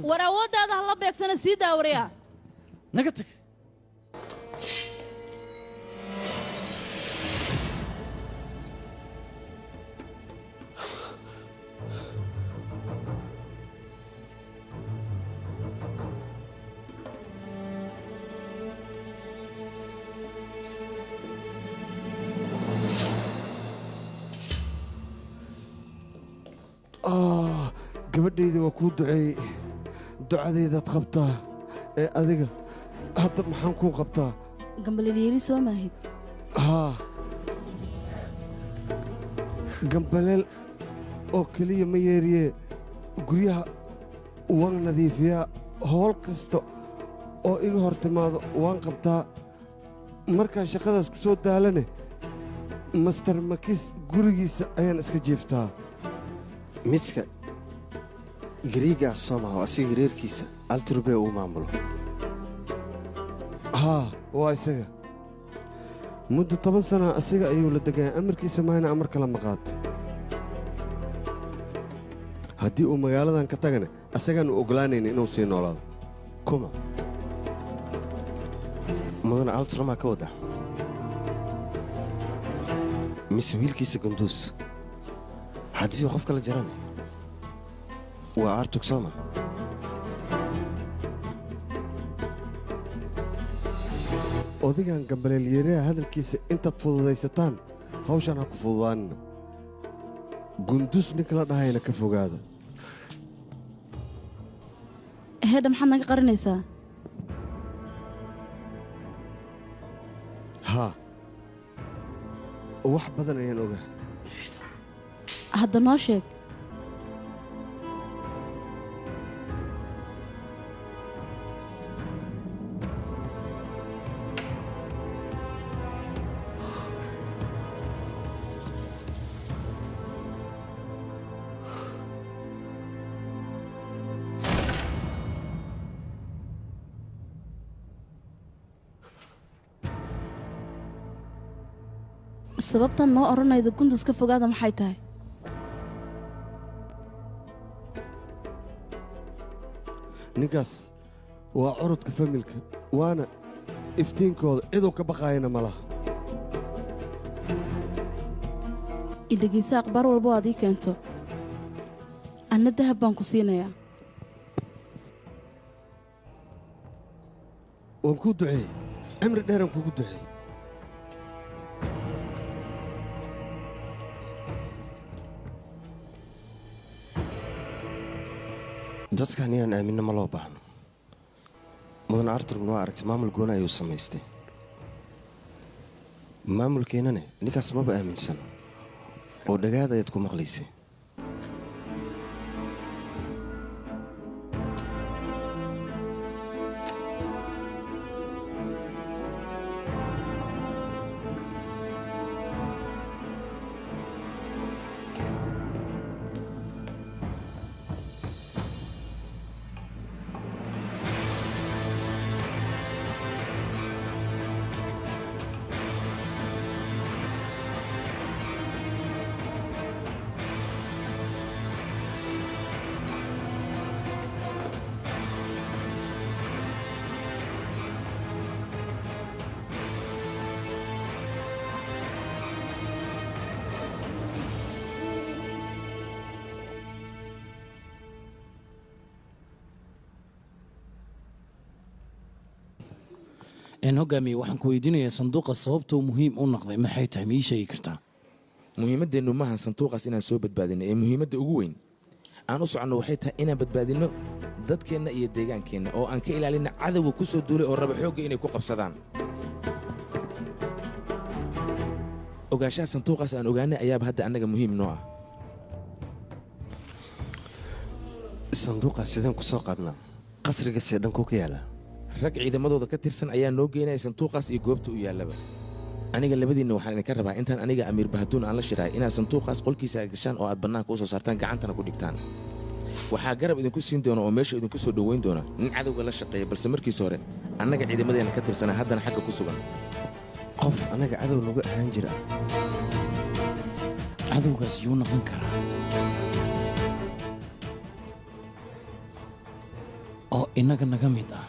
وراود هذا الله بيكسنا سيدا وريا نقتك gabadhayda waa kuu duceeyey ducadaydaad qabtaa ee adiga hadda maxaan kuu qabtaa gambaleel soo maahid haa gambaleel oo keliya ma yeeriye guryaha waan nadiifiyaa howl kasta oo iga hor timaado waan qabtaa markaan shaqadaas ku soo daalane master makis gurigiisa ayaan iska jiiftaa midka gariigaas soo maha asiga reerkiisa alturbe uu maamulo haa waa isaga muddo 10 sana asiga ayuu la degan amarkiisa mahayna amar kala maqaato haddii uu magaaladan ka tagana asagaan u ogolaanayn inuu sii noolaado kuma mudan alturma ka wada mise wiilkiisa gunduus haddii qof kala jarane waa artug sooma odigan gambaleelyeeraha hadalkiisa intaad fududaysataan hawshan ha ku fududaanina gundus ninka la dhahayna ka fogaada heedha maxaad naga qarinaysaa haa wax badan ayaan ogaa hadda noo sheeg sababtan noo oranayda gundus ka fogaada maxay tahay ninkaas waa curudka familka waana iftiinkooda ciduu ka baqaayana ma laha idhegaysa akhbaar walbo aad ii keento anna dahab baan ku siinayaa waan kuu duceeyey cimri dheeraan kuugu duceeyey dadkan inaan aaminno ma loo baahno mudan arturguna waa aragtay maamul gooni ayuu samaystay maamulkeennane ninkaas maba aaminsan oo dhagaad ayaad ku maqlaysay إن هجامي وحن كويدين صندوق الصوابته مهم ونقضي ما حيته ميشة يكرتا مهمة إنه ما صندوق أصلا سوبت بعدين مهمة أقوين أنا أصلا إنه وحيتها إنا بتبادلنا ضد كنا يديجان كنا أو أنك إلى لنا عدو وكسر دولي أو ربع حوجة إنه يكون صدام وقاشا صندوق أصلا وقانا أياب هذا أنك مهم نوع الصندوق أصلا كسر قدنا قصر قصيدان كوكيالا rag ciidamadooda ka tirsan ayaa noo geynaya sanduuqaas iyo goobta u yaallaba aniga labadiinna waxaan idinka rabaa intaan aniga amiir bahaduun aan la shiraay inaad sanduuqaas qolkiisa gashaan oo aad bannaanka u soo saartaan gacantana ku dhigtaan waxaa garab idinku siin doona oo meesha idinku soo dhoweyn doona nin cadowga la shaqeeya balse markiis hore annaga ciidamadeena ka tirsana haddana xagga ku sugan qof annaga cadow nagu ahaan jira cadowgaas yuu noqon karaa oo innaga naga mid ah